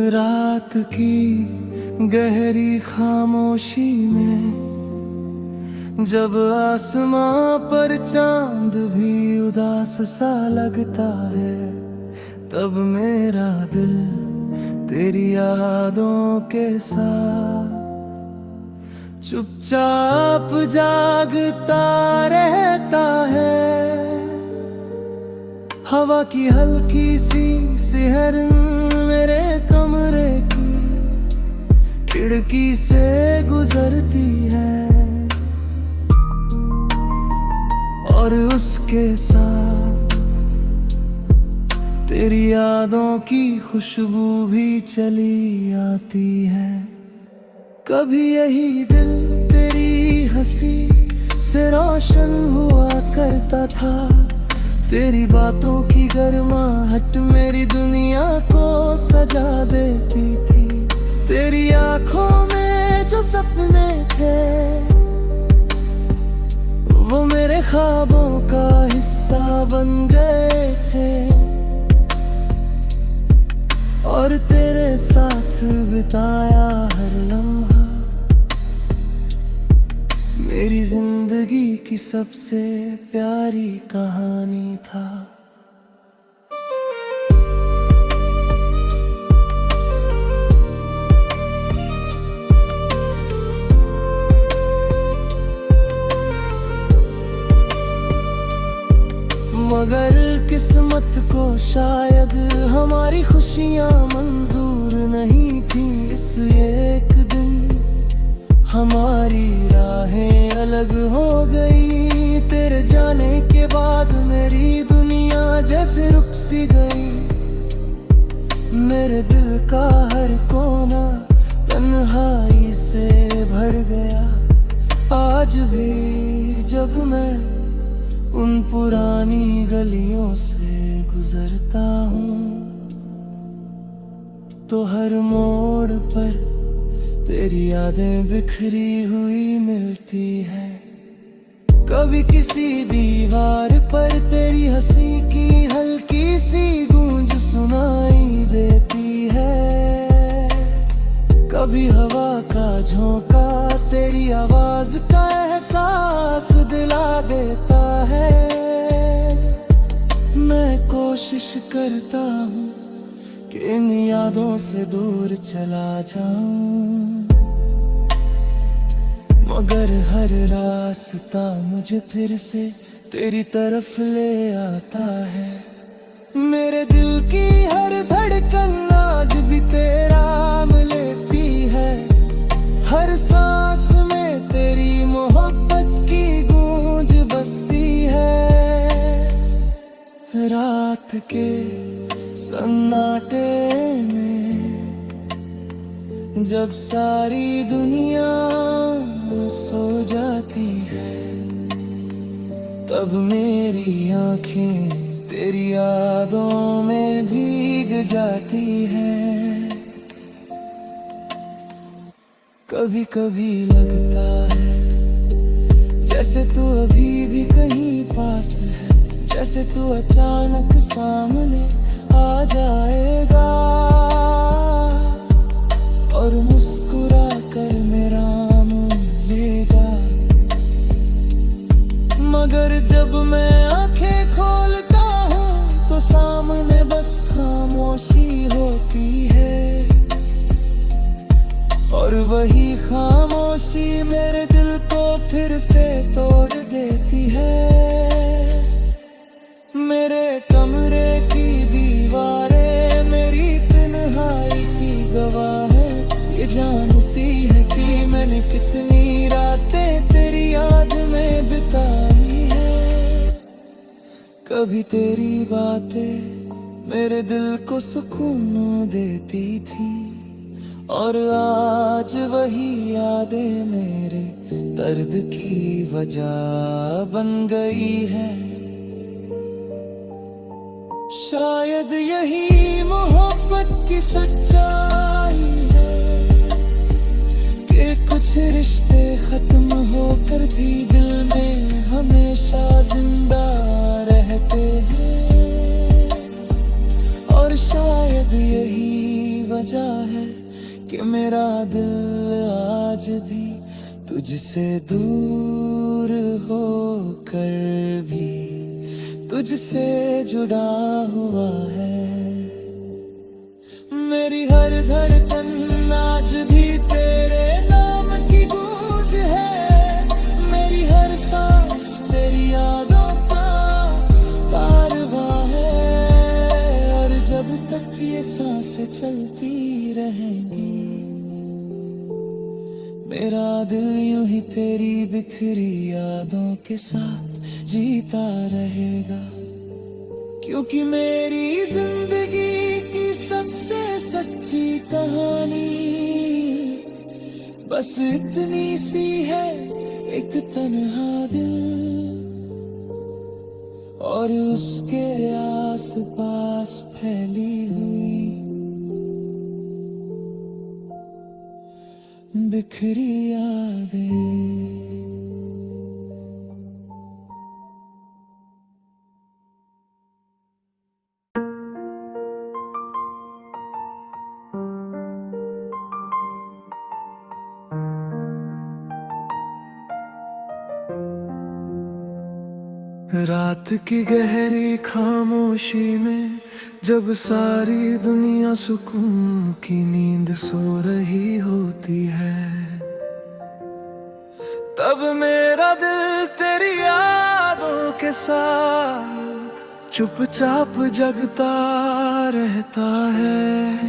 रात की गहरी खामोशी में जब आसमां पर चांद भी उदास सा लगता है, तब मेरा दिल तेरी यादों के साथ चुपचाप जागता रहता है। हवा की हल्की सी सिहरन मेरे कमरे की खिड़की से गुजरती है, और उसके साथ तेरी यादों की खुशबू भी चली आती है। कभी यही दिल तेरी हंसी से रोशन हुआ करता था, तेरी बातों की गर्माहट मेरी दुनिया को सजा देती थी। तेरी आंखों में जो सपने थे वो मेरे ख्वाबों का हिस्सा बन गए थे, और तेरे साथ बिताया हर लम्हा मेरी जिंदगी की सबसे प्यारी कहानी था। मगर किस्मत को शायद हमारी खुशियाँ मंजूर नहीं थी, इसलिए एक दिन हमारी राहें अलग हो गई। तेरे जाने के बाद मेरी दुनिया जैसे रुक सी गई, मेरे दिल का हर कोना तन्हाई से भर गया। आज भी जब मैं उन पुरानी गलियों से गुजरता हूँ, तो हर मोड़ पर तेरी यादें बिखरी हुई मिलती है। कभी किसी दीवार पर तेरी हंसी की हल्की सी गूंज सुनाई देती है, कभी हवा का झोंका तेरी आवाज का एहसास दिला देता है। मैं कोशिश करता हूँ कि इन यादों से दूर चला जाऊं, मगर हर रास्ता मुझे फिर से तेरी तरफ ले आता है। मेरे दिल की हर धड़कन आज भी तेरा नाम लेती है, हर सांस में तेरी मोहब्बत की गूंज बसती है। रात के सन्नाटे में जब सारी दुनिया सो जाती है, तब मेरी आंखें तेरी यादों में भीग जाती हैं। कभी कभी लगता है जैसे तू अभी भी कहीं पास है, जैसे तू अचानक सामने आ जाएगा और मुस्कुरा कर मेरा मुंह लेगा। मगर जब मैं आंखें खोलता हूँ तो सामने बस खामोशी होती है, और वही खामोशी मेरे दिल को फिर से तोड़ देती है। मेरे कमरे की दीवारें मेरी तन्हाई की गवाह है, ये जानती है कि मैंने कितनी रातें तेरी याद में बिताई है। कभी तेरी बातें मेरे दिल को सुकून देती थी, और आज वही यादें मेरे दर्द की वजह बन गई है। शायद यही मोहब्बत की सच्चाई है कि कुछ रिश्ते खत्म होकर भी दिल में हमेशा जिंदा रहते हैं, और शायद यही वजह वजह है कि मेरा दिल आज भी तुझसे दूर होकर भी तुझसे जुड़ा हुआ है। मेरी हर धड़कन आज भी तेरे नाम की गूंज है, मेरी हर सांस तेरी यादों का कारवां है। और जब तक ये सांसें चलती रहेंगी, मेरा दिल यूं ही तेरी बिखरी यादों के साथ जीता रहेगा। क्योंकि मेरी जिंदगी की सबसे सच्ची कहानी बस इतनी सी है, एक तन्हा दिल और उसके आस पास फैली हुई बिखरी यादें। रात की गहरी खामोशी में जब सारी दुनिया सुकून की नींद सो रही होती है, तब मेरा दिल तेरी यादों के साथ चुपचाप जगता रहता है।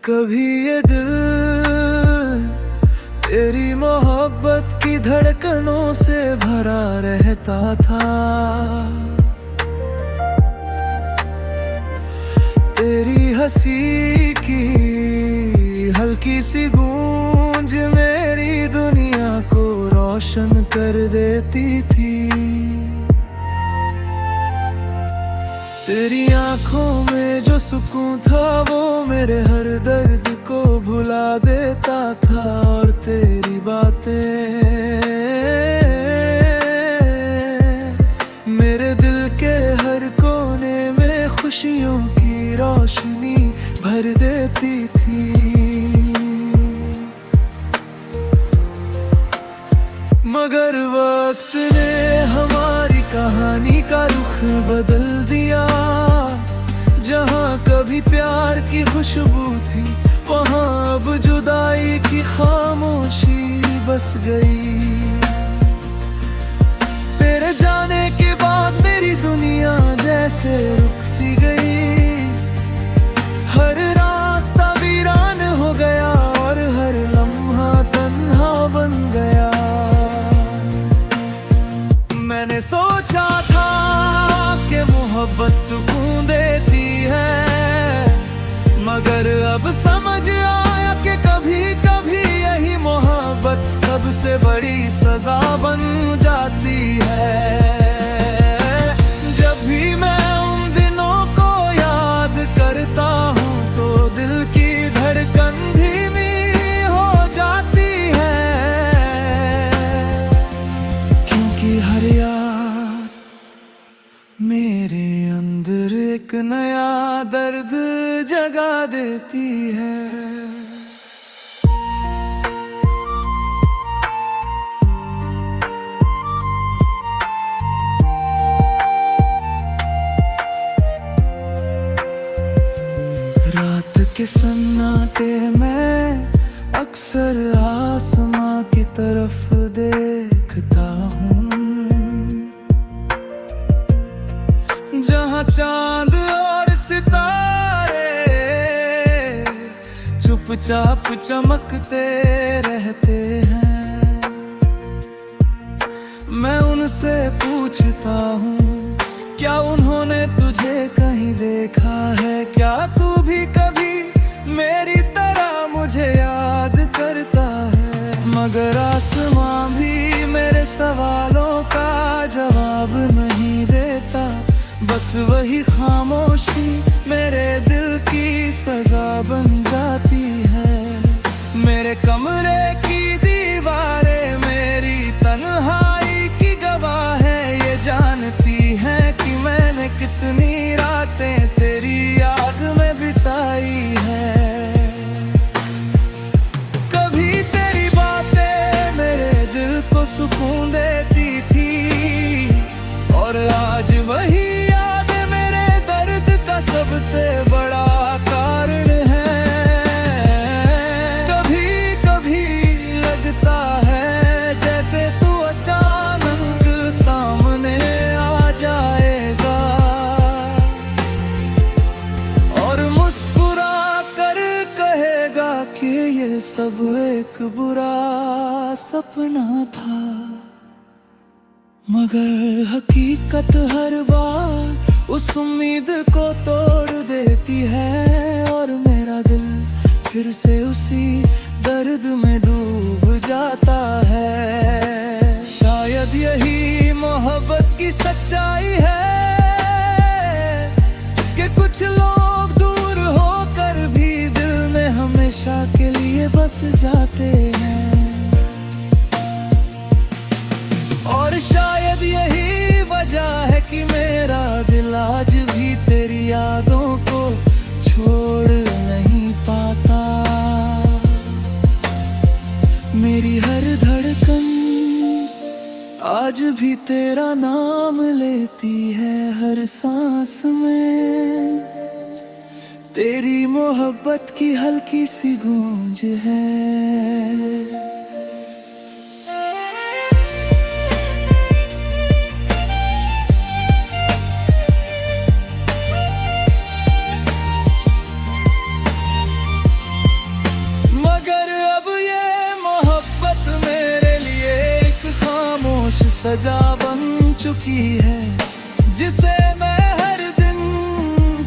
कभी ये दिल तेरी मोहब्बत की धड़कनों से भरा रहता था, तेरी हंसी की हल्की सी गूंज मेरी दुनिया को रोशन कर देती थी। तेरी आंखों में जो सुकून था वो मेरे हर दर्द को भुला देता था। और तेरी बातें मेरे दिल के हर कोने में खुशियों की रोशनी भर देती थी। मगर वक्त ने हमारी कहानी का रुख बदल दिया। जहाँ कभी प्यार की खुशबू थी, वहाँ अब जुदाई की खामोशी बस गई। तेरे जाने के बाद मेरी दुनिया जैसे रुक सी गई। हर रास्ता वीरान हो गया और हर लम्हा तन्हा बन गया। मैंने सोचा था कि मोहब्बत सुकून देती है, मगर अब समझ आया कि कभी कभी यही मोहब्बत सबसे बड़ी सजा बन जाती है। जब भी मैं उन दिनों को याद करता हूँ तो दिल की धड़कन धीमी हो जाती है। क्योंकि हर याद मेरे अंदर एक नया दर्द जगा देती है। रात के सन्नाटे में अक्सर आसमां की तरफ देखता हूँ, जहाँ चांद और सितारे चुपचाप चमकते रहते हैं। मैं उनसे पूछता हूँ, क्या उन्होंने तुझे कहीं देखा है? क्या तू भी कभी मेरी तरह मुझे याद करता है? मगर आसमां भी मेरे सवालों का जवाब नहीं देता। बस वही खामोशी मेरे दिल की सजा बन जाती है। मेरे कमरे की दीवारें मेरी तन्हाई की गवाह है, ये जानती हैं कि मैंने कितनी रातें तेरी याद में बिताई है। देती थी। और आज वही याद मेरे दर्द का सबसे बड़ा कारण है। कभी कभी लगता है जैसे तू अचानक सामने आ जाएगा और मुस्कुरा कर कहेगा कि ये सब एक बुरा सपना था। मगर हकीकत हर बार उस उम्मीद को तोड़ देती है और मेरा दिल फिर से उसी दर्द में डूब जाता है। शायद यही मोहब्बत की सच्चाई है कि कुछ लोग दूर होकर भी दिल में हमेशा के लिए बस जाते हैं। और शायद यही वजह है कि मेरा दिल आज भी तेरी यादों को छोड़ नहीं पाता। मेरी हर धड़कन आज भी तेरा नाम लेती है, हर सांस में तेरी मोहब्बत की हल्की सी गूंज है। सजा बन चुकी है जिसे मैं हर दिन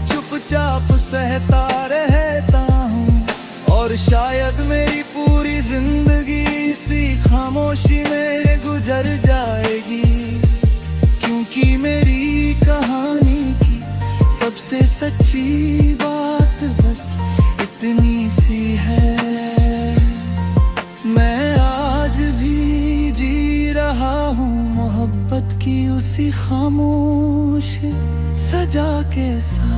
चुपचाप सहता रहता हूँ। और शायद मेरी पूरी जिंदगी इसी खामोशी में गुजर जाएगी, क्योंकि मेरी कहानी की सबसे सच्ची बात बस इतनी सी है। मैं आज भी जी रहा हूँ मोहब्बत की उसी खामोश सजा के साथ।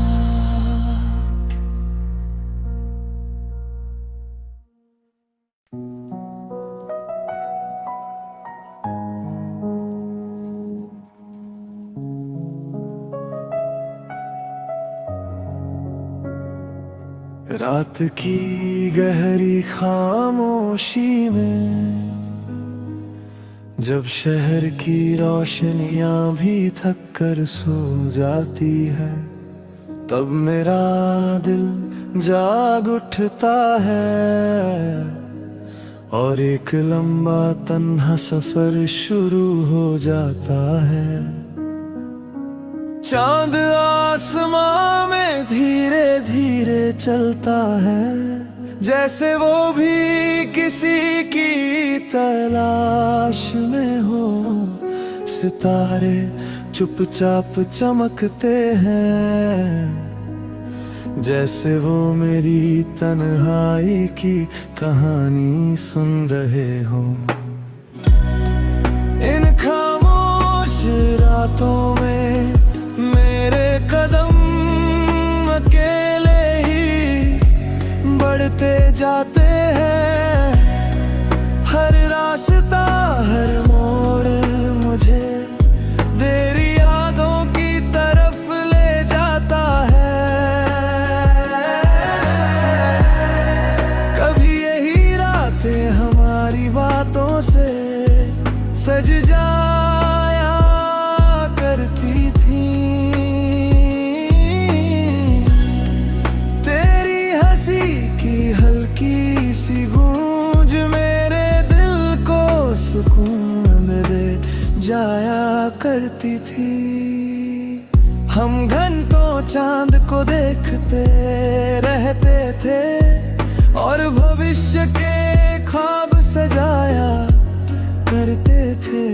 रात की गहरी खामोशी में जब शहर की रोशनियां भी थक कर सो जाती है, तब मेरा दिल जाग उठता है और एक लंबा तन्हा सफर शुरू हो जाता है। चांद आसमां में धीरे धीरे चलता है, जैसे वो भी किसी की तलाश में हो। सितारे चुपचाप चमकते हैं, जैसे वो मेरी तन्हाई की कहानी सुन रहे हो। इन खामोश रातों में मेरे कदम अकेले ही बढ़ते जाते हैं। हर रास्ता हर मोड़ मुझे तेरी यादों की तरफ ले जाता है। कभी यही रातें हमारी बातों से सज जाया करती थी। तेरी हंसी की हल्की सी गूंज मेरे दिल को सुकून दे जाया करती थी। हम घंटों चांद को देखते रहते थे और भविष्य के ख्वाब सजाया करते थे।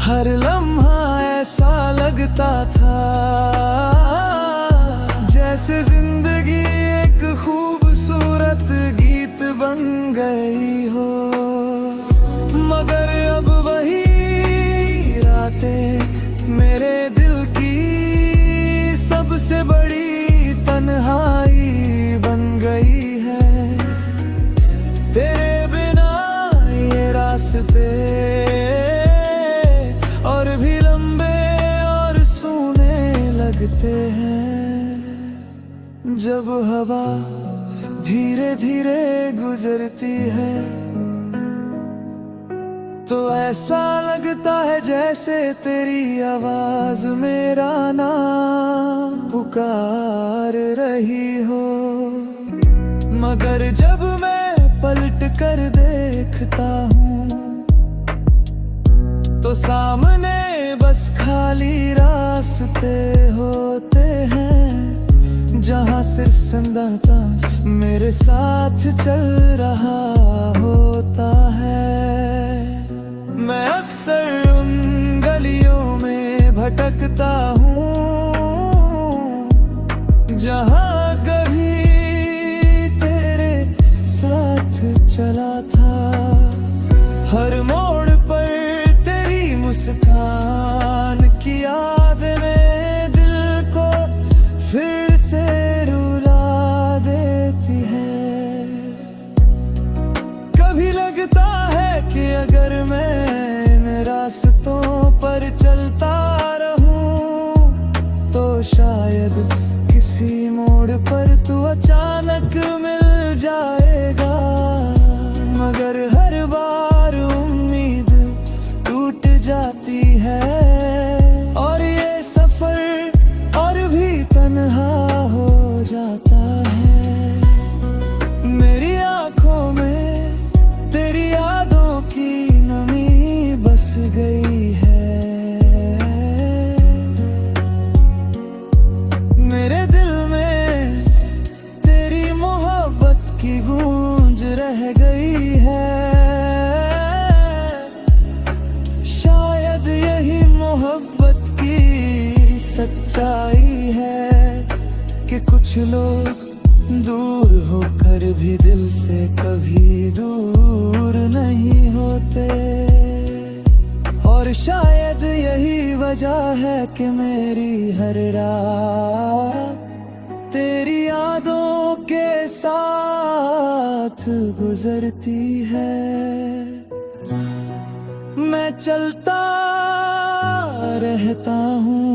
हर लम्हा ऐसा लगता था जैसे जिंदगी एक खूबसूरत गीत बन गई हो। मगर अब वही रातें मेरे दिल की सबसे बड़ी तन्हाई बन गई है। तेरे बिना ये रास्ते लगते हैं जब हवा धीरे धीरे गुजरती है, तो ऐसा लगता है जैसे तेरी आवाज मेरा नाम पुकार रही हो। मगर जब मैं पलट कर देखता हूँ तो सामने बस खाली रास्ते होते हैं, जहाँ सिर्फ संदता मेरे साथ चल रहा होता है। मैं अक्सर उन गलियों में भटकता हूँ जहाँ कभी तेरे साथ चला था। हर मोड़ पर तेरी मुस्कान की याद में दिल को फिर से रुला देती है। कभी लगता है कि अगर मैं रास्तों पर चलता रहूं तो शायद किसी मोड़ पर तू अचानक मिल जाएगा। मगर हर बार उम्मीद टूट जाती है और ये सफर और भी तन्हा हो जाता है। मेरी आंखों में तेरी यादों की नमी बस गई है, मेरे दिल में तेरी मोहब्बत की गूंज रह गई है। शायद यही मोहब्बत की सच्चाई है कि कुछ लोग दूर होकर भी दिल से कभी दूर नहीं होते। और शायद यही वजह है कि मेरी हर रात तेरी यादों के साथ गुजरती है। मैं चलता रहता हूँ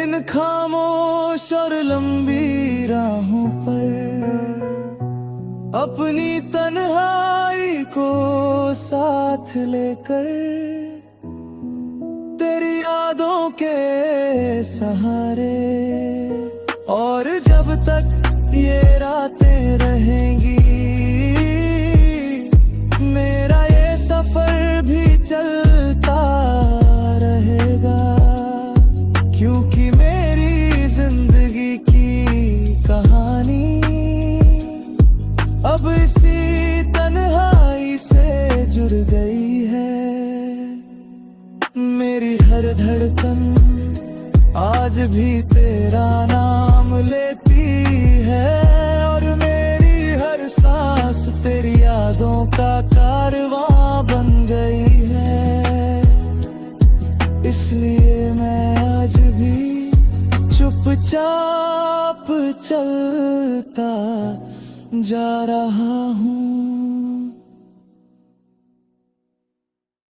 इन खामोश और लंबी राहों पर, अपनी तन्हाई को साथ लेकर तेरी यादों के सहारे। और जब तक ये रातें रहेंगी मेरा ये सफर भी चलता रहेगा, क्योंकि मेरी जिंदगी की कहानी अब इसी तन्हाई से जुड़ गई है। मेरी हर धड़कन आज भी तेरा नाम लेती है और मेरी हर सांस तेरी यादों का कारवां बन गई है। इसलिए मैं आज भी चुपचाप चलता जा रहा हूँ।